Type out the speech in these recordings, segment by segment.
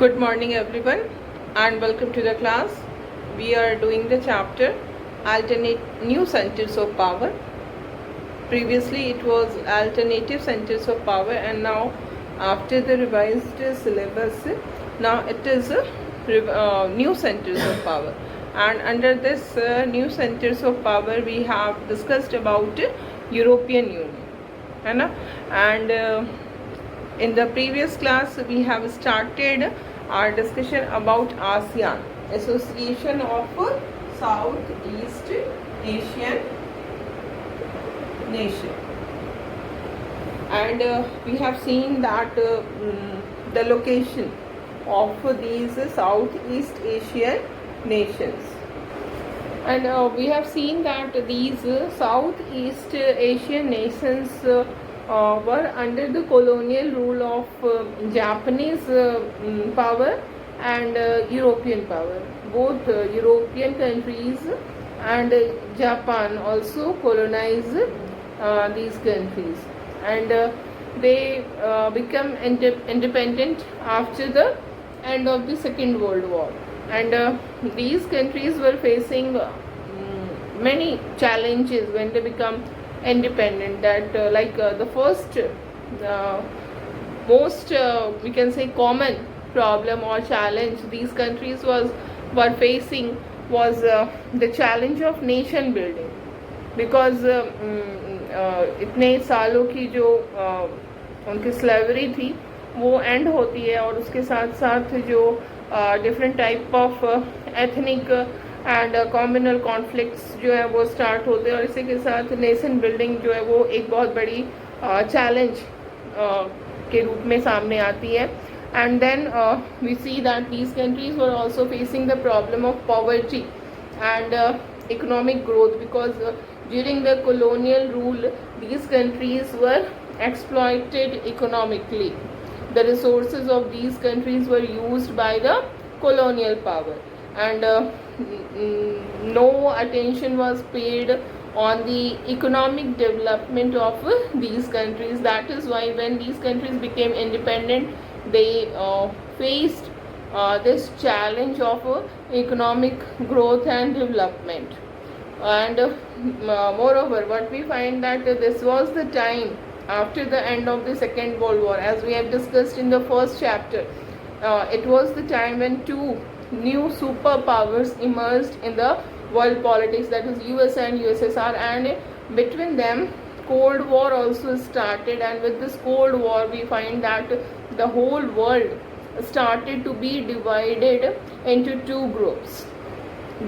Good morning everyone and welcome to the class. We are doing the chapter alternate new centers of power. Previously it was alternative centers of power, and now after the revised syllabus, now it is new centers of power. And under this new centers of power we have discussed about European Union, है ना? And in the previous class we have started our discussion about ASEAN, Association of Southeast Asian Nation, and we have seen that the location of these Southeast Asian nations, and we have seen that these Southeast Asian nations were under the colonial rule of Japanese power and European power. Both European countries and Japan also colonized these countries, and they become independent after the end of the Second World War. And these countries were facing many challenges when they become independent. That the first most we can say common problem or challenge these countries were facing was the challenge of nation building, because इतने सालों की जो उनकी slavery थी वो and होती है, और उसके साथ साथ जो different type of ethnic and communal conflicts जो है वो स्टार्ट होते हैं, और इसी के साथ नेशन बिल्डिंग जो है वो एक बहुत बड़ी चैलेंज के रूप में सामने आती है. And then we see that these countries were also facing the problem of poverty and economic growth, because during the colonial rule these countries were exploited economically. The resources of these countries were used by the colonial power, and no attention was paid on the economic development of these countries. That is why when these countries became independent they faced this challenge of economic growth and development. And moreover, what we find that this was the time after the end of the Second World War, as we have discussed in the first chapter. It was the time when two new superpowers emerged in the world politics, that is US and USSR, and between them Cold War also started. And with this Cold War we find that the whole world started to be divided into two groups: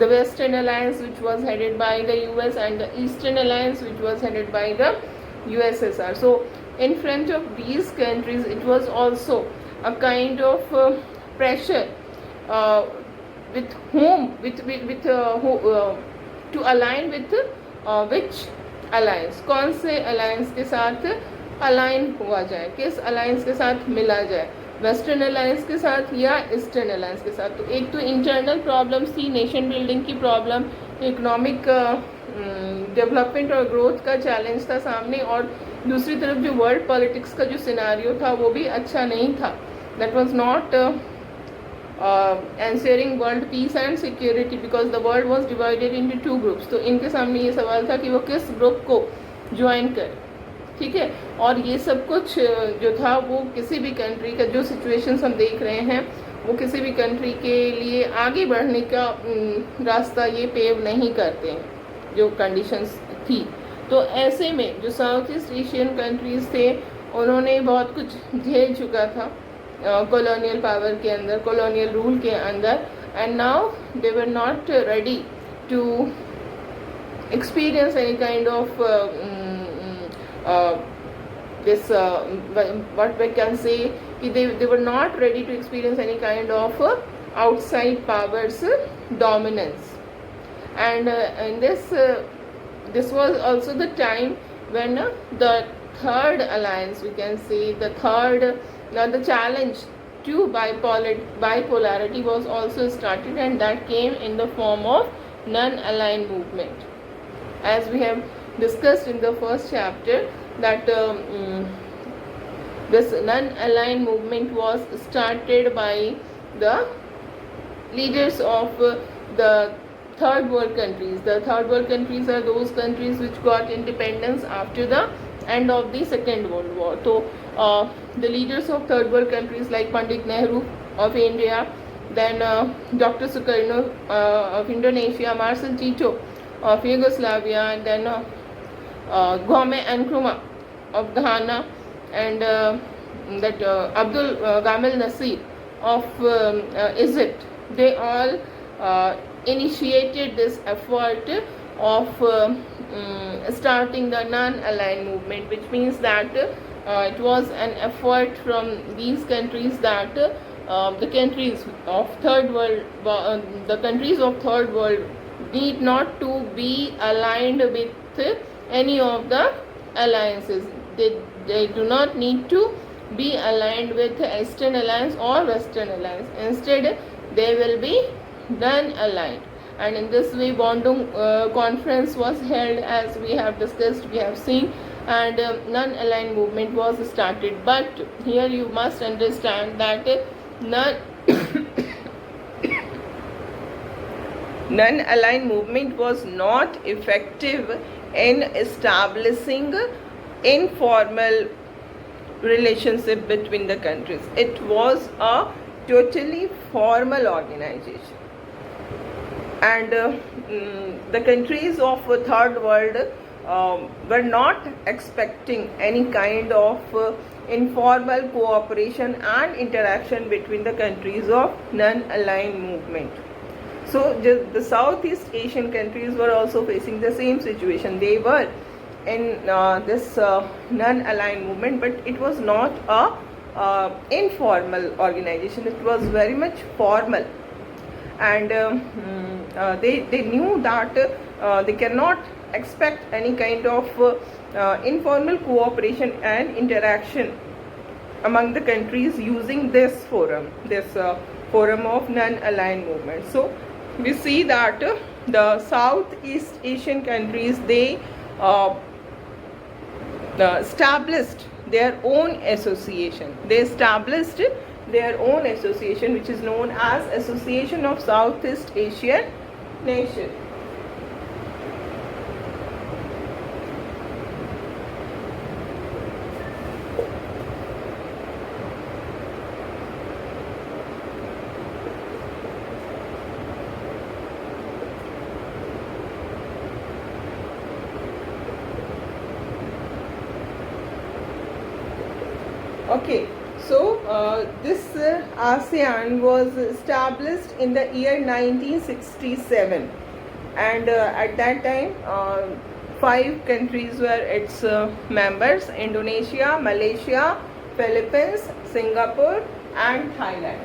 the Western Alliance, which was headed by the US, and the Eastern Alliance, which was headed by the USSR. So in front of these countries it was also a kind of pressure with whom to align with which alliance, कौन से alliance के साथ align हुआ जाए, किस alliance के साथ मिला जाए, वेस्टर्न अलायंस के साथ या ईस्टर्न अलायंस के साथ. तो एक तो इंटरनल प्रॉब्लम्स थी, नेशन बिल्डिंग की प्रॉब्लम, इकोनॉमिक डेवलपमेंट और ग्रोथ का चैलेंज था सामने, और दूसरी तरफ जो वर्ल्ड पॉलिटिक्स का जो सिनारियो था वो भी अच्छा नहीं था. That was not ensuring world peace and security, because the world was divided into two groups. तो इनके सामने ये सवाल था कि वो किस ग्रुप को ज्वाइन करें. ठीक है, और ये सब कुछ जो था वो किसी भी कंट्री का जो सिचुएशंस हम देख रहे हैं वो किसी भी कंट्री के लिए आगे बढ़ने का रास्ता ये पेव नहीं करते हैं जो कंडीशंस थी. तो ऐसे में जो साउथ ईस्ट एशियन कंट्रीज थे उन्होंने बहुत कुछ झेल चुका था कॉलोनियल पावर के अंदर, कॉलोनियल रूल के अंदर, and now they were not ready to experience any kind of this what we can say, they were not ready to experience any kind of outside powers dominance. And in this was also the time when the third alliance, we can say the third the challenge to bipolarity was also started, and that came in the form of non-aligned movement. As we have discussed in the first chapter that this non-aligned movement was started by the leaders of the third world countries. The third world countries are those countries which got independence after the end of the Second World War. So the leaders of third world countries like Pandit Nehru of India, then Dr. Sukarno of Indonesia, Marcel Tito of Yugoslavia, and then Kwame Nkrumah of Ghana, and that Abdul Gamal Nasir of Egypt. They all initiated this effort of starting the non-aligned movement, which means that it was an effort from these countries that the countries of third world need not to be aligned with any of the alliances. They do not need to be aligned with Eastern Alliance or Western Alliance. Instead, they will be non-aligned. And in this way, Bandung conference was held, as we have discussed, we have seen, and non-aligned movement was started. But here you must understand that non-aligned movement was not effective in establishing informal relationship between the countries. It was a totally formal organization, and the countries of third world were not expecting any kind of informal cooperation and interaction between the countries of non-aligned movement. So the Southeast Asian countries were also facing the same situation. They were in this non-aligned movement, but it was not a informal organization. It was very much formal, and they knew that they cannot expect any kind of informal cooperation and interaction among the countries using this forum of non-aligned movement. So we see that the Southeast Asian countries, they established their own association. They established their own association, which is known as Association of Southeast Asian Nations. Okay, so this ASEAN was established in the year 1967, and at that time 5 countries were its members: Indonesia, Malaysia, Philippines, Singapore and Thailand.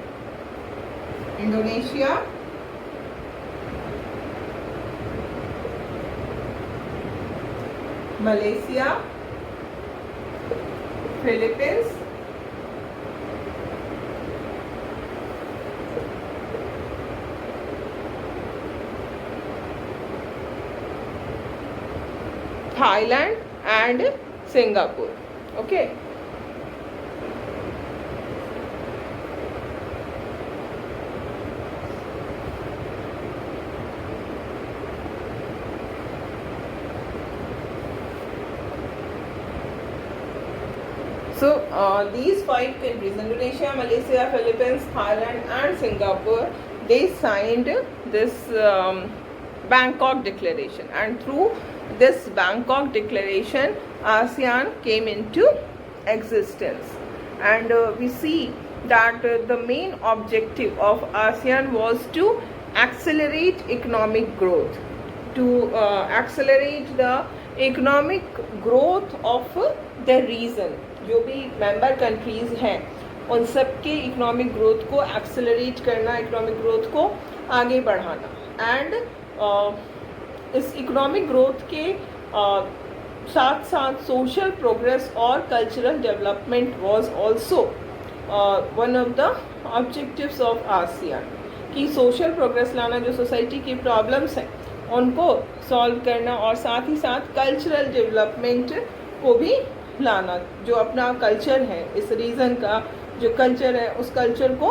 Indonesia, Malaysia, Philippines, Thailand and Singapore. Okay. So these 5 countries, Indonesia, Malaysia, Philippines, Thailand and Singapore, they signed this Bangkok Declaration, and through this Bangkok Declaration, ASEAN came into existence. And we see that the main objective of ASEAN was to accelerate economic growth, to accelerate the economic growth of the region. जो भी member countries हैं उन सब के economic growth को accelerate करना, economic growth को आगे बढ़ाना, एंड इस इकोनॉमिक ग्रोथ के साथ साथ सोशल प्रोग्रेस और cultural development was also one of the objectives of ASEAN, कि सोशल प्रोग्रेस लाना, जो सोसाइटी की प्रॉब्लम्स हैं उनको सॉल्व करना, और साथ ही साथ कल्चरल डेवलपमेंट को भी लाना, जो अपना कल्चर है इस रीजन का, जो कल्चर है उस कल्चर को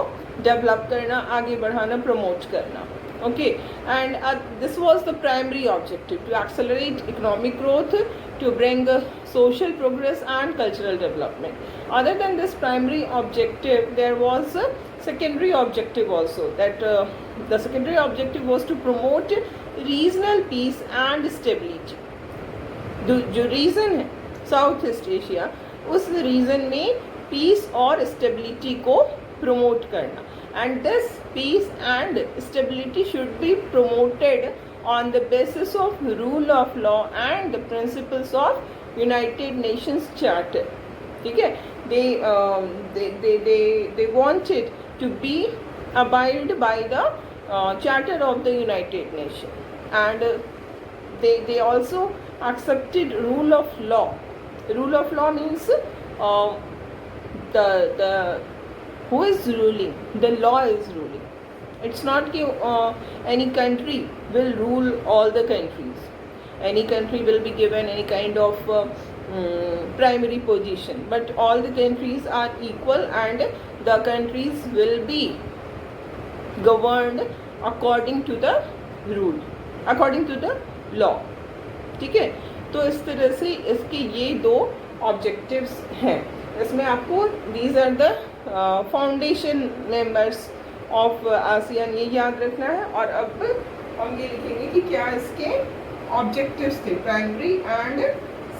डेवलप करना, आगे बढ़ाना, प्रमोट करना. Okay, and this was the primary objective, to accelerate economic growth, to bring social progress and cultural development. Other than this primary objective, there was a secondary objective also, that the secondary objective was to promote regional peace and stability. जो reason है south East Asia, उस reason में piece और stability को promote करना. And this peace and stability should be promoted on the basis of rule of law and the principles of United Nations Charter. ठीक है, they wanted to be abide by the Charter of the United Nations, and they also accepted rule of law. Rule of law means the who is ruling? The law is ruling. It's not that any country will rule all the countries. Any country will be given any kind of primary position, but all the countries are equal, and the countries will be governed according to the rule, according to the law. ठीक है, तो इस तरह से इसके ये दो objectives हैं. इसमें आपको these are the foundation members of ASEAN, ये याद रखना है. और अब हम ये लिखेंगे कि क्या इसके ऑब्जेक्टिव्स थे, primary and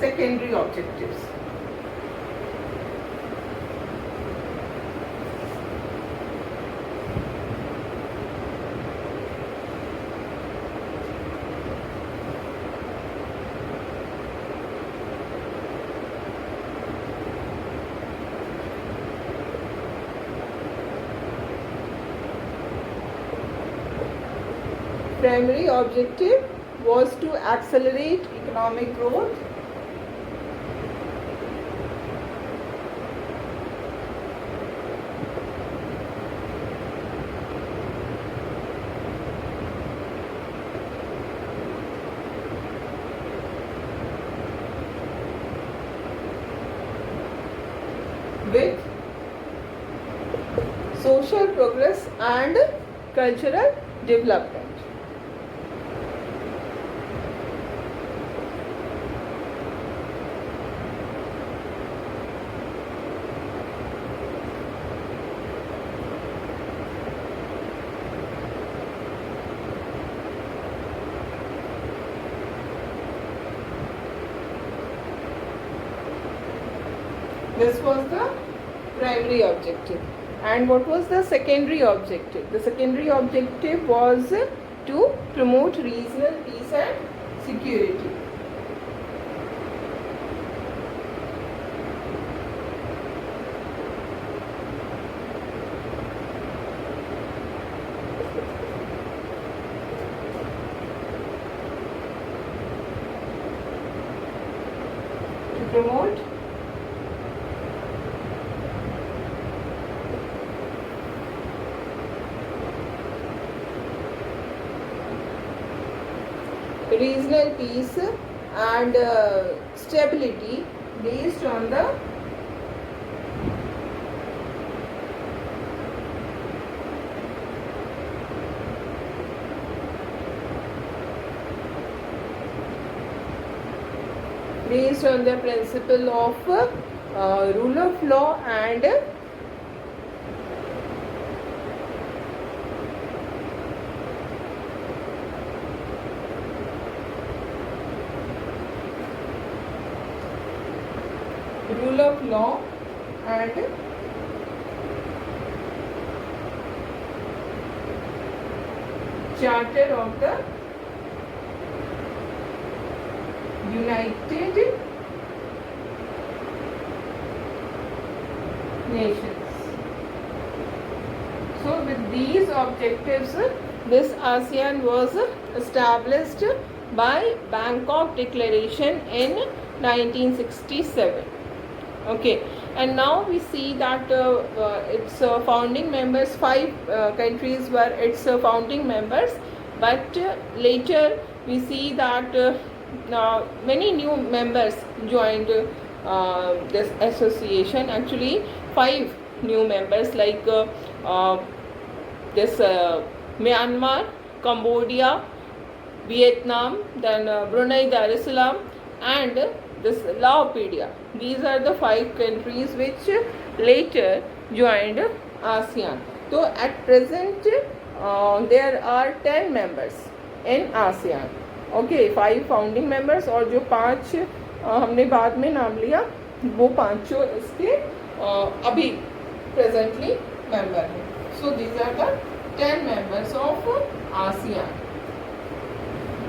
secondary objectives. Primary objective was to accelerate economic growth, with social progress and cultural development. This was the primary objective. And what was the secondary objective? The secondary objective was to promote regional peace and security. To promote regional peace and stability based on the principle of rule of law and Charter of the United Nations. So with these objectives, this ASEAN was established by Bangkok Declaration in 1967. Okay, and now we see that its founding members, 5 countries were its founding members, but later we see that many new members joined this association. Actually 5 new members like this Myanmar, Cambodia, Vietnam, then Brunei Darussalam, and this Laopedia. These are the 5 countries which later joined ASEAN. So at present there are 10 members in ASEAN. Okay, 5 founding members और जो 5 हमने बाद में नाम लिया वो 5 इसके अभी प्रेजेंटली मेंबर हैं. So these are the 10 members of ASEAN.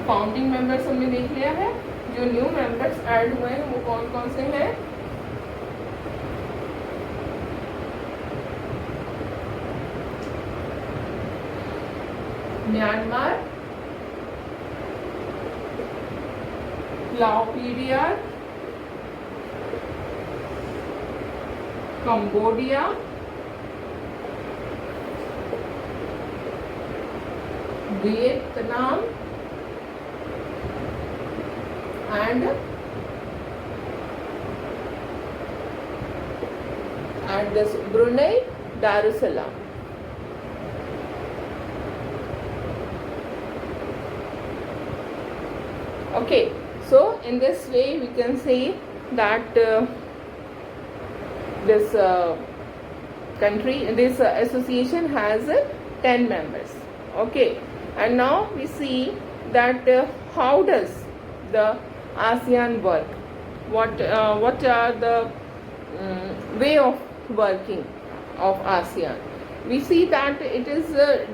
Founding members हमने देख लिया है. जो न्यू मेंबर्स ऐड हुए हैं वो कौन कौन से हैं? म्यांमार, लाओपीडिया, Cambodia, Vietnam and this Brunei Darussalam. Okay, so in this way we can say that this country, this association has 10 members. Okay, and now we see that how does the ASEAN work? What are the way of working of ASEAN? We see that it is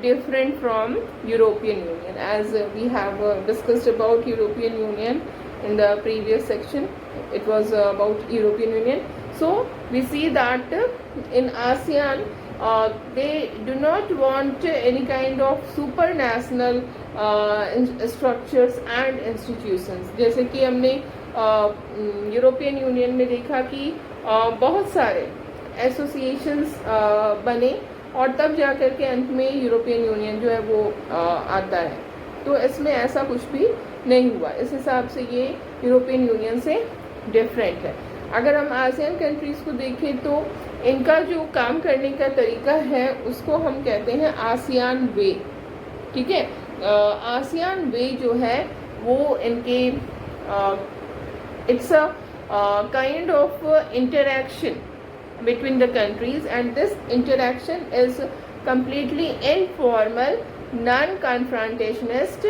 different from European Union, as we have discussed about European Union in the previous section. It was about European Union. So we see that in ASEAN they do not want any kind of supranational structures and institutions. जैसे कि हमने European union में देखा कि बहुत सारे associations बने और तब जाकर के अंत में यूरोपियन यूनियन जो है वो आता है. तो इसमें ऐसा कुछ भी नहीं हुआ. इस हिसाब से ये यूरोपियन यूनियन से डिफरेंट है. अगर हम आसियान कंट्रीज़ को देखें तो इनका जो काम करने का तरीका है उसको हम कहते हैं आसियान वे. ठीक है, आसियान वे जो है वो इनके it's a kind of interaction between the countries, and this interaction is completely informal, non-confrontationist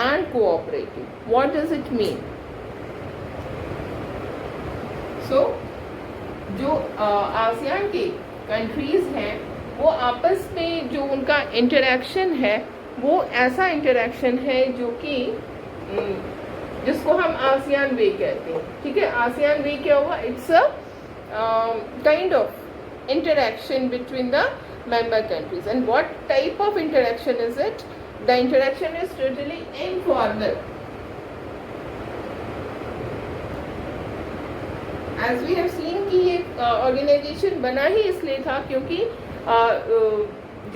and cooperative. What does it mean? So जो आसियान के कंट्रीज हैं वो आपस में जो उनका इंटरैक्शन है वो ऐसा इंटरैक्शन है जो कि जिसको हम आसियान वे कहते हैं. ठीक है, आसियान वे क्या हुआ? It's a kind of interaction between the member countries. And what type of interaction is it? The interaction is totally informal. As we have seen कि ये organization बना ही इसलिए था क्योंकि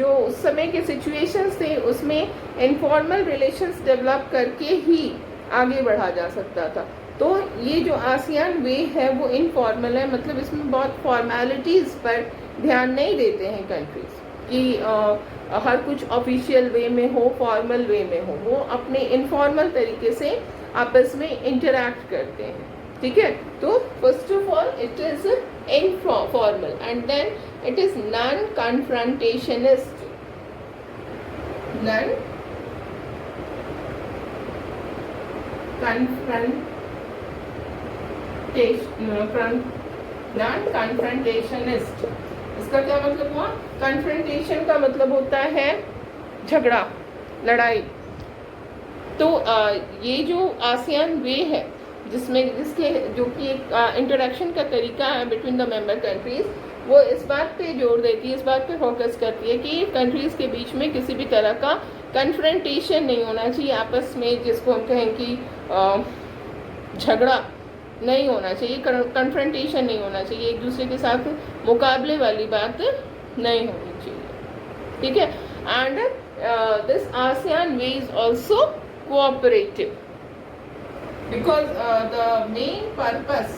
जो उस समय के situations थे उसमें informal relations develop करके ही आगे बढ़ा जा सकता था. तो ये जो आसियान वे है वो इनफॉर्मल है, मतलब इसमें बहुत फॉर्मेलिटीज़ पर ध्यान नहीं देते हैं कंट्रीज कि हर कुछ ऑफिशियल वे में हो, फॉर्मल वे में हो. वो अपने इनफॉर्मल तरीके से आपस में इंटरैक्ट करते हैं. ठीक है, तो first of all it is informal and then it is non confrontationist. Non confrontationist. इसका क्या मतलब हुआ? कन्फ्रंटेशन का मतलब होता है झगड़ा, लड़ाई. तो ये जो आसियान वे है जिसके जो कि एक इंटरेक्शन का तरीका है बिटवीन द मेंबर कंट्रीज, वो इस बात पे जोर देती है, इस बात पे फोकस करती है कि कंट्रीज के बीच में किसी भी तरह का कन्फ्रंटेशन नहीं होना चाहिए आपस में, जिसको हम कहें कि झगड़ा नहीं होना चाहिए, कन्फ्रंटेशन नहीं होना चाहिए, एक दूसरे के साथ मुकाबले वाली बात नहीं होनी चाहिए. ठीक है, and this ASEAN way is also cooperative because the main purpose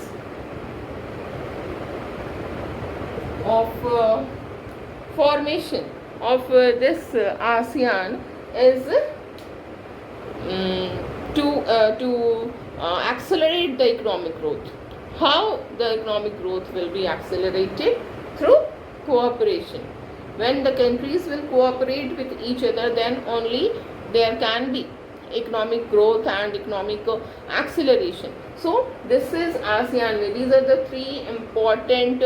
of formation of this ASEAN is to accelerate the economic growth. How the economic growth will be accelerated? Through cooperation. When the countries will cooperate with each other, then only there can be economic growth and economic acceleration. So this is ASEAN Way. These are the three important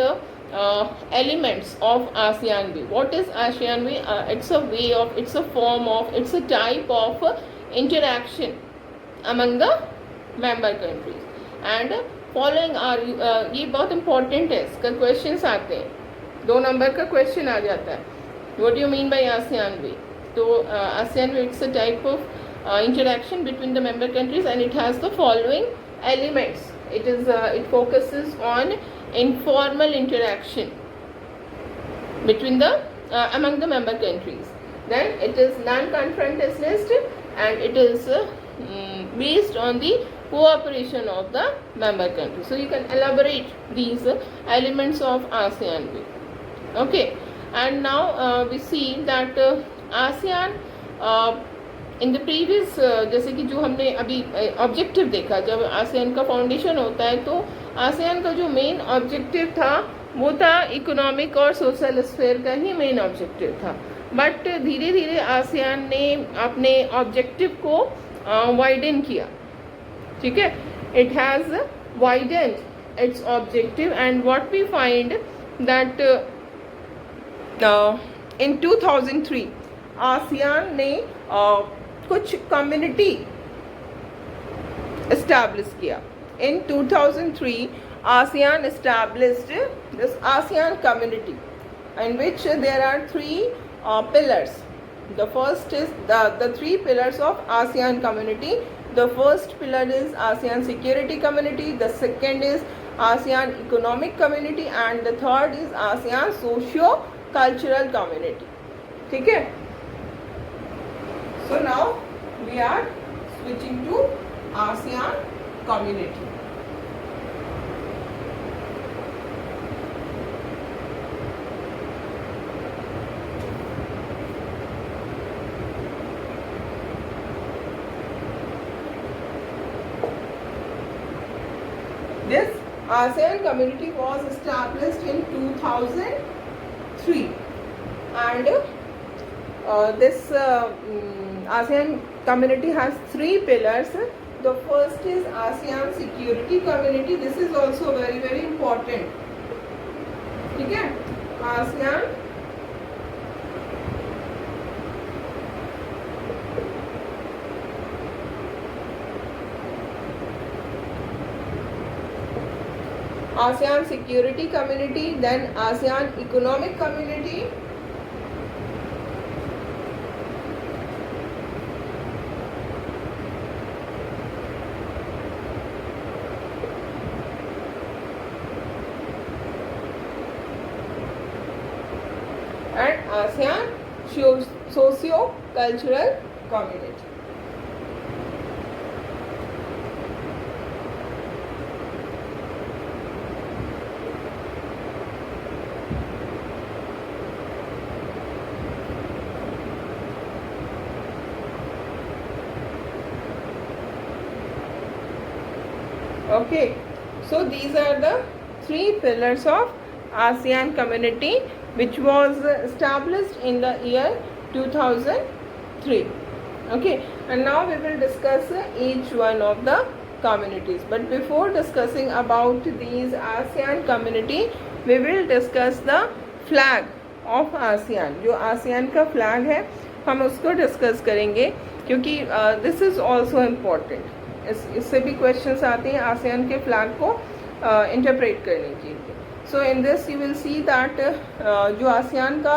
elements of ASEAN Way. What is ASEAN Way? It's a way of, it's a form of, it's a type of interaction among the member countries. And following are ये बहुत important है, इसका questions आते हैं, 2 number का question आ जाता है. What you mean by ASEAN way? तो ASEAN way it's a type of interaction between the member countries and it has the following elements. It focuses on informal interaction between the among the member countries. Then it is non-confrontationist and it is based on the cooperation of the member countries. So you can elaborate these elements of ASEAN way. Okay, and now we see that ASEAN in the previous, जैसे कि जो हमने अभी objective देखा, जब ASEAN का foundation होता है तो आसियान का जो मेन ऑब्जेक्टिव था वो था इकोनॉमिक और सोशल स्फेयर का ही मेन ऑब्जेक्टिव था. बट धीरे धीरे आसियान ने अपने ऑब्जेक्टिव को वाइडन किया. ठीक है, it has widened its objective and what we find that in 2003 ASEAN ने कुछ कम्युनिटी एस्टैब्लिश किया. इन 2003 ASEAN established this ASEAN community in which there are 3 pillars. The first is the 3 pillars of ASEAN community. The first pillar is ASEAN security community, the second is ASEAN economic community and the third is ASEAN socio-cultural community. ठीक है? So now we are switching to ASEAN community. This ASEAN community was established in 2003 and this ASEAN community has 3 pillars. The first is ASEAN security community. This is also very very important. ठीक है, ASEAN ASEAN security community, then ASEAN economic community, and ASEAN socio-cultural community. Okay, so these are the 3 pillars of ASEAN community which was established in the year 2003. Okay, and now we will discuss each one of the communities. But before discussing about these ASEAN community, we will discuss the flag of ASEAN. जो ASEAN का flag है हम उसको discuss करेंगे क्योंकि this is also important. इससे भी questions आते हैं आसियान के फ्लैग को इंटरप्रेट करने के लिए. So in this you will see that जो आसियान का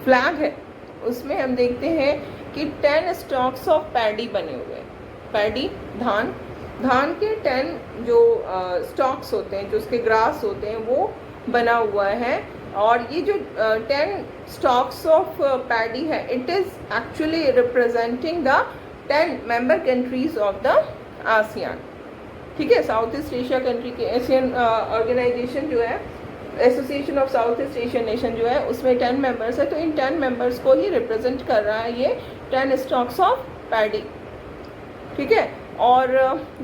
फ्लैग है उसमें हम देखते हैं कि 10 स्टॉक्स ऑफ पैडी बने हुए हैं. पैडी धान के 10 जो स्टॉक्स होते हैं, जो उसके ग्रास होते हैं, वो बना हुआ है. और ये जो 10 स्टॉक्स ऑफ पैडी है, it is actually representing the 10 member countries of the ASEAN. ठीक है, साउथ ईस्ट एशिया कंट्री के एशियन ऑर्गेनाइजेशन जो है association of south east Asian nation जो है उसमें 10 मेंबर्स है, तो इन 10 मेंबर्स को ही रिप्रेजेंट कर रहा है ये 10 स्टॉक्स ऑफ पैडी, ठीक है। और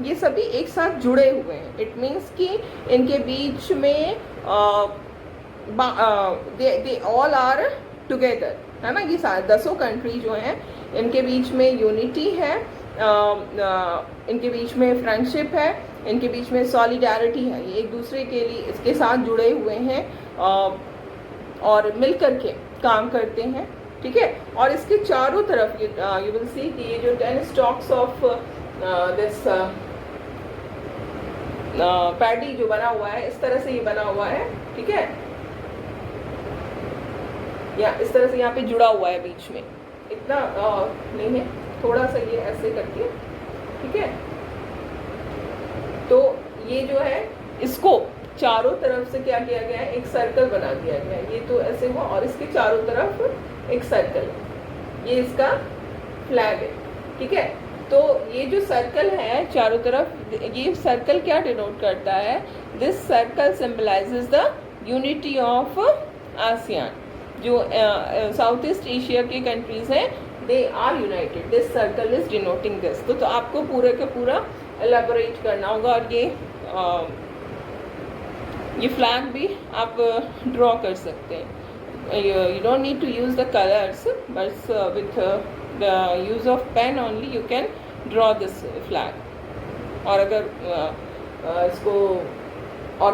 ये सभी एक साथ जुड़े हुए हैं, इट मीन्स कि इनके बीच में दे ऑल आर टुगेदर, है ना। ये 10 कंट्री जो हैं इनके बीच में यूनिटी है, इनके बीच में फ्रेंडशिप है, इनके बीच में सॉलिडारिटी है, ये एक दूसरे के लिए इसके साथ जुड़े हुए हैं और मिल कर के काम करते हैं, ठीक है। और इसके चारों तरफ यू विल सी कि ये जो 10 स्टॉक्स ऑफ दिस पैडी जो बना हुआ है, इस तरह से ये बना हुआ है, ठीक है, या इस तरह से यहाँ पे जुड़ा हुआ है बीच में, इतना नहीं है, थोड़ा सा ये ऐसे करके, ठीक है। तो ये जो है इसको चारों तरफ से क्या किया गया है, एक सर्कल बना दिया गया है, ये तो ऐसे हुआ और इसके चारों तरफ एक सर्कल है, ये इसका फ्लैग है, ठीक है। तो ये जो सर्कल है चारों तरफ, ये सर्कल क्या डिनोट करता है, this circle symbolises the unity of ASEAN. जो साउथ ईस्ट एशिया के कंट्रीज हैं they are united, this circle is denoting this. तो आपको पूरे का पूरा एलेबोरेट करना होगा और ये फ्लैग भी आप ड्रॉ कर सकते हैं, you don't need to use the colors, but with the use of pen only you can draw this flag. और अगर इसको और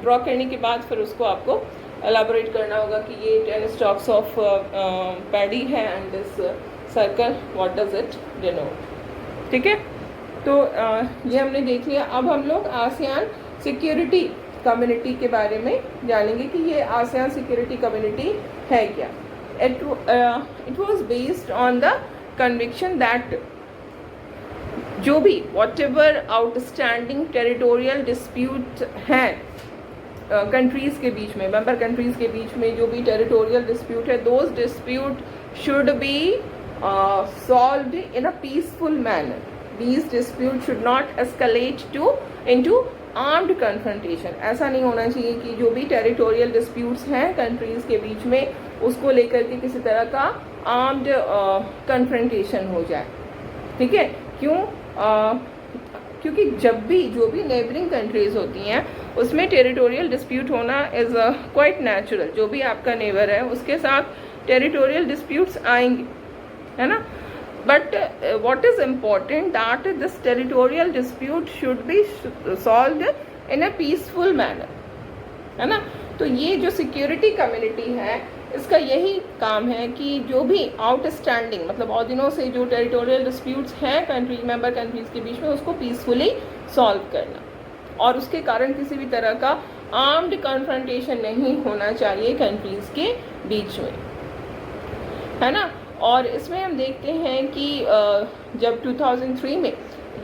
ड्रॉ करने के बाद फिर उसको आपको एलाबोरेट करना होगा कि ये 10 स्टॉक्स ऑफ पैडी है and this circle what does it denote, ठीक है। तो ये हमने देख लिया। अब हम लोग आसियान सिक्योरिटी कम्युनिटी के बारे में जानेंगे कि ये आसियान सिक्योरिटी कम्युनिटी है क्या। It was based on the conviction that जो भी व्हाटएवर आउटस्टैंडिंग टेरिटोरियल डिस्प्यूट हैं कंट्रीज के बीच में, मेंबर कंट्रीज के बीच में जो भी टेरिटोरियल डिस्प्यूट है, those dispute should be solved in a peaceful manner. These disputes should not escalate into armed confrontation. ऐसा नहीं होना चाहिए कि जो भी टेरिटोरियल डिस्प्यूट्स हैं कंट्रीज के बीच में उसको लेकर के किसी तरह का आर्म्ड कन्फ्रंटेशन हो जाए, ठीक है। क्योंकि जब भी जो भी नेबरिंग कंट्रीज होती हैं उसमें टेरिटोरियल डिस्प्यूट होना इज़ क्वाइट नेचुरल। जो भी आपका नेबर है उसके साथ टेरिटोरियल डिस्प्यूट्स आएंगे, है ना। But what is important that this territorial dispute should be solved in a peaceful manner, है ना। तो ये जो सिक्योरिटी कम्युनिटी है इसका यही काम है कि जो भी आउटस्टैंडिंग मतलब और दिनों से जो टेरिटोरियल डिस्प्यूट्स हैं कंट्री मेंबर कंट्रीज के बीच में उसको पीसफुली सॉल्व करना, और उसके कारण किसी भी तरह का आर्म्ड कन्फ्रंटेशन नहीं होना चाहिए कंट्रीज के बीच में, है ना। और इसमें हम देखते हैं कि जब 2003 में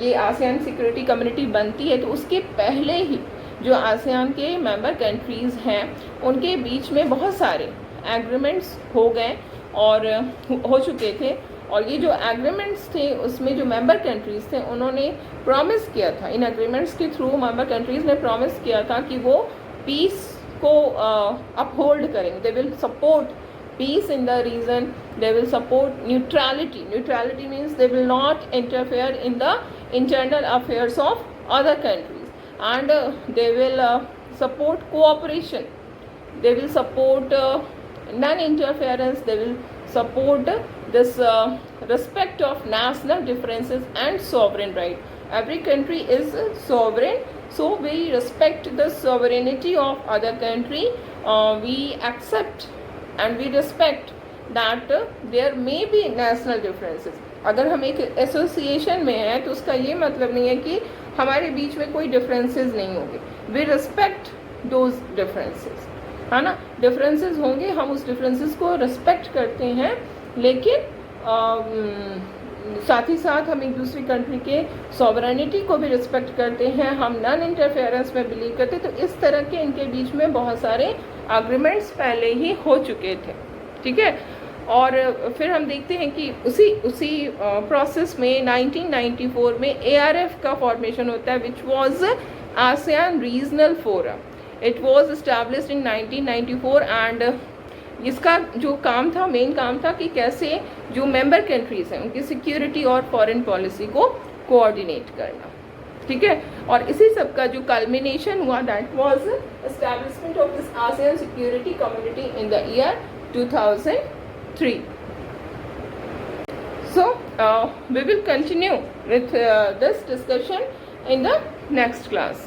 ये आसियान सिक्योरिटी कम्युनिटी बनती है तो उसके पहले ही जो आसियान के मेंबर कंट्रीज़ हैं उनके बीच में बहुत सारे एग्रीमेंट्स हो गए और हो चुके थे। और ये जो एग्रीमेंट्स थे उसमें जो मेंबर कंट्रीज़ थे उन्होंने प्रॉमिस किया था, इन एग्रीमेंट्स के थ्रू मेंबर कंट्रीज़ ने प्रॉमिस किया था कि वो पीस को अपहोल्ड करेंगे, they will support peace in the region, they will support neutrality. Neutrality means they will not interfere in the internal affairs of other countries, and they will support cooperation, they will support non-interference, they will support this respect of national differences and sovereign right. Every country is sovereign, so we respect the sovereignty of other country, we accept and we respect that there may be national differences. अगर हम एक association में हैं तो उसका ये मतलब नहीं है कि हमारे बीच में कोई डिफरेंसेस नहीं होंगे, we respect those differences, है ना। डिफरेंसेस होंगे, हम उस डिफरेंसेस को रिस्पेक्ट करते हैं, लेकिन साथ ही साथ हम एक दूसरी कंट्री के सॉवरेनिटी को भी रिस्पेक्ट करते हैं, हम नॉन इंटरफेरेंस में बिलीव करते हैं। तो इस तरह के इनके बीच में बहुत सारे एग्रीमेंट्स पहले ही हो चुके थे, ठीक है। और फिर हम देखते हैं कि उसी प्रोसेस में 1994 में ARF का फॉर्मेशन होता है, which was ASEAN regional forum. It was established in 1994 and इसका जो काम था, मेन काम था कि कैसे जो मेंबर कंट्रीज हैं उनकी सिक्योरिटी और फॉरेन पॉलिसी को कोऑर्डिनेट करना, ठीक है। और इसी सब का जो कल्मिनेशन हुआ that was establishment of this ASEAN security community in the year 2003. So we will continue with this discussion in the next class.